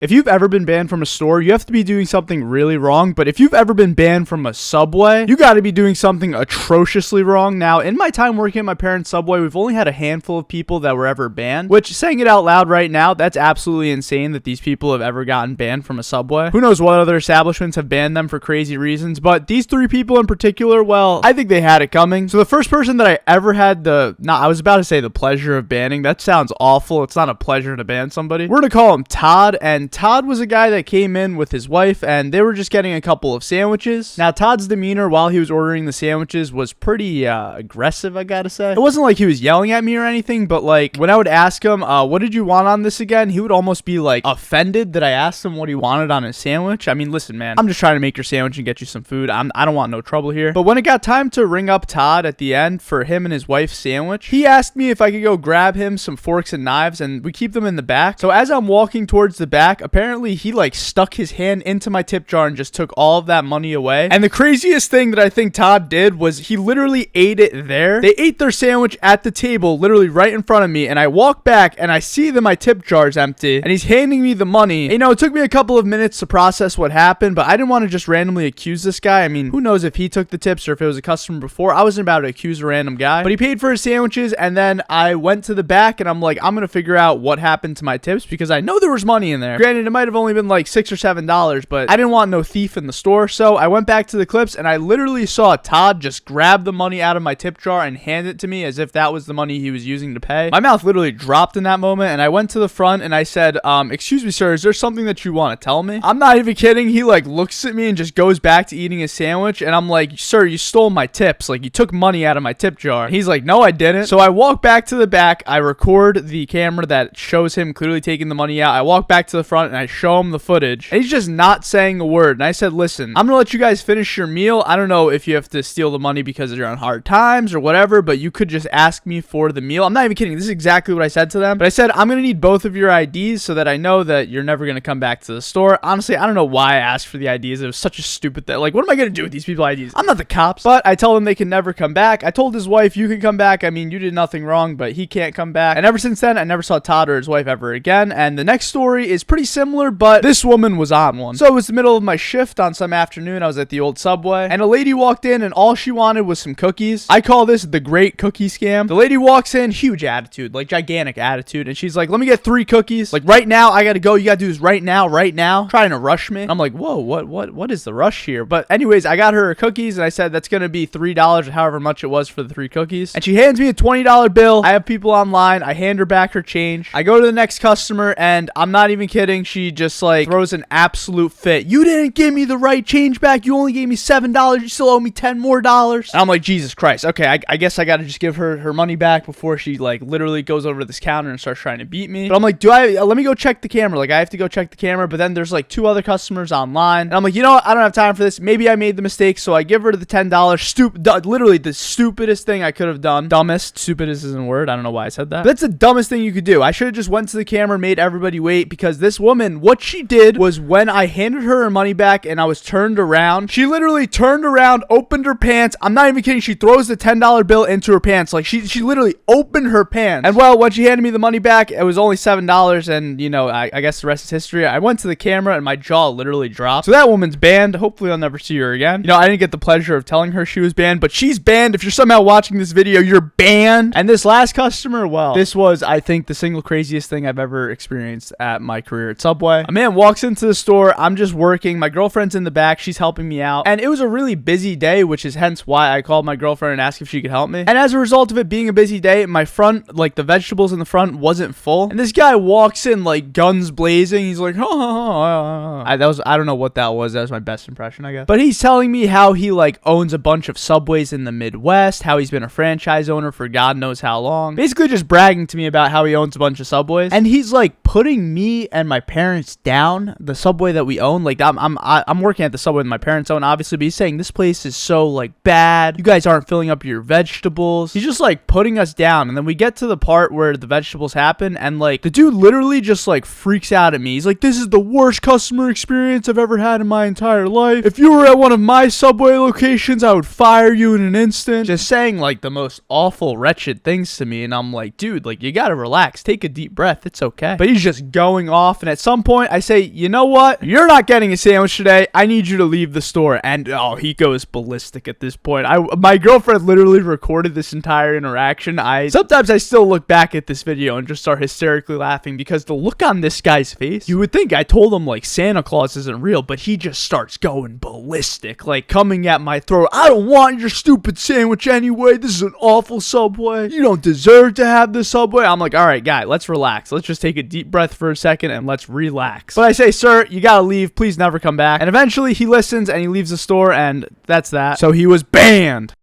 If you've ever been banned from a store, you have to be doing something really wrong. But if you've ever been banned from a Subway, you got to be doing something atrociously wrong. Now, in my time working at my parents' Subway, we've only had a handful of people that were ever banned, which, saying it out loud right now, that's absolutely insane that these people have ever gotten banned from a Subway. Who knows what other establishments have banned them for crazy reasons, but these three people in particular, well, I think they had it coming. So the first person that I ever had I was about to say the pleasure of banning. That sounds awful. It's not a pleasure to ban somebody. We're going to call him Todd, and Todd was a guy that came in with his wife, and they were just getting a couple of sandwiches. Now, Todd's demeanor while he was ordering the sandwiches was pretty aggressive, I gotta say. It wasn't like he was yelling at me or anything, but like when I would ask him, what did you want on this again? He would almost be like offended that I asked him what he wanted on his sandwich. I mean, listen, man, I'm just trying to make your sandwich and get you some food. I don't want no trouble here. But when it got time to ring up Todd at the end for him and his wife's sandwich, he asked me if I could go grab him some forks and knives, and we keep them in the back. So as I'm walking towards the back, apparently he like stuck his hand into my tip jar and just took all of that money away. And the craziest thing that I think Todd did was he literally ate it there. They ate their sandwich at the table, literally right in front of me, and I walk back and I see that my tip jar is empty, and he's handing me the money. You know, it took me a couple of minutes to process what happened, but I didn't want to just randomly accuse this guy. I mean, who knows if he took the tips or if it was a customer before. I wasn't about to accuse a random guy, but he paid for his sandwiches, and then I went to the back and I'm like, I'm gonna figure out what happened to my tips because I know there was money in there. Granted, it might have only been like $6 or $7, but I didn't want no thief in the store. So I went back to the clips and I literally saw Todd just grab the money out of my tip jar and hand it to me as if that was the money he was using to pay. My mouth literally dropped in that moment, and I went to the front and I said, excuse me, sir, is there something that you want to tell me? I'm not even kidding. He like looks at me and just goes back to eating his sandwich, and I'm like, sir, you stole my tips. Like, you took money out of my tip jar. He's like, no, I didn't. So I walk back to the back. I record the camera that shows him clearly taking the money out. I walk back to the front and I show him the footage, and he's just not saying a word. And I said, listen, I'm gonna let you guys finish your meal. I don't know if you have to steal the money because you're on hard times or whatever, but you could just ask me for the meal. I'm not even kidding. This is exactly what I said to them. But I said, I'm gonna need both of your IDs so that I know that you're never gonna come back to the store. Honestly, I don't know why I asked for the IDs. It was such a stupid thing. Like, what am I gonna do with these people IDs? I'm not the cops. But I tell them they can never come back. I told his wife, you can come back. I mean, you did nothing wrong, but he can't come back. And ever since then, I never saw Todd or his wife ever again. And the next story is pretty similar, but this woman was on one. So it was the middle of my shift on some afternoon. I was at the old Subway, and a lady walked in, and all she wanted was some cookies. I call this the great cookie scam. The lady walks in, huge attitude, like gigantic attitude, and she's like, let me get 3 cookies. Like, right now, I gotta go. You gotta do this right now. Trying to rush me. And I'm like, whoa, what is the rush here? But anyways, I got her her cookies, and I said, that's gonna be $3 or however much it was for the 3 cookies. And she hands me a $20 bill. I have people online. I hand her back her change. I go to the next customer, and I'm not even kidding. She just like throws an absolute fit. You didn't give me the right change back. You only gave me $7. You still owe me $10 more. And I'm like, Jesus Christ. Okay, I guess I gotta just give her money back before she like literally goes over to this counter and starts trying to beat me. But I'm like, let me go check the camera. Like, I have to go check the camera, but then there's like 2 other customers online. And I'm like, you know what? I don't have time for this. Maybe I made the mistake. So I give her the $10. Literally the stupidest thing I could have done. Dumbest. Stupidest isn't a word. I don't know why I said that. But that's the dumbest thing you could do. I should have just went to the camera and made everybody wait, because this woman, what she did was when I handed her money back and I was turned around, she literally turned around, opened her pants. I'm not even kidding. She throws the $10 bill into her pants. Like, she literally opened her pants. And well, when she handed me the money back, it was only $7. And, you know, I guess the rest is history. I went to the camera and my jaw literally dropped. So that woman's banned. Hopefully I'll never see her again. You know, I didn't get the pleasure of telling her she was banned, but she's banned. If you're somehow watching this video, you're banned. And this last customer, well, this was, I think, the single craziest thing I've ever experienced at my career at Subway. A man walks into the store. I'm just working. My girlfriend's in the back. She's helping me out. And it was a really busy day, which is hence why I called my girlfriend and asked if she could help me. And as a result of it being a busy day, my front, like the vegetables in the front wasn't full. And this guy walks in like guns blazing. He's like, I don't know what that was. That was my best impression, I guess. But he's telling me how he like owns a bunch of Subways in the Midwest, how he's been a franchise owner for God knows how long. Basically just bragging to me about how he owns a bunch of Subways. And he's like putting me and my parents down, the Subway that we own. Like, I'm working at the Subway that my parents own, obviously, but he's saying this place is so like bad. You guys aren't filling up your vegetables. He's just like putting us down. And then we get to the part where the vegetables happen, and like the dude literally just like freaks out at me. He's like, this is the worst customer experience I've ever had in my entire life. If you were at one of my Subway locations, I would fire you in an instant. Just saying like the most awful, wretched things to me. And I'm like, dude, like, you gotta relax. Take a deep breath. It's okay. But he's just going off. And at some point, I say, you know what? You're not getting a sandwich today. I need you to leave the store. And, oh, he goes ballistic at this point. My girlfriend literally recorded this entire interaction. Sometimes I still look back at this video and just start hysterically laughing because the look on this guy's face, you would think I told him, like, Santa Claus isn't real, but he just starts going ballistic, like, coming at my throat. I don't want your stupid sandwich anyway. This is an awful Subway. You don't deserve to have this Subway. I'm like, all right, guy, let's relax. Let's just take a deep breath for a second and let's relax. But I say, sir, you gotta leave. Please never come back. And eventually he listens and he leaves the store, and that's that. So he was banned.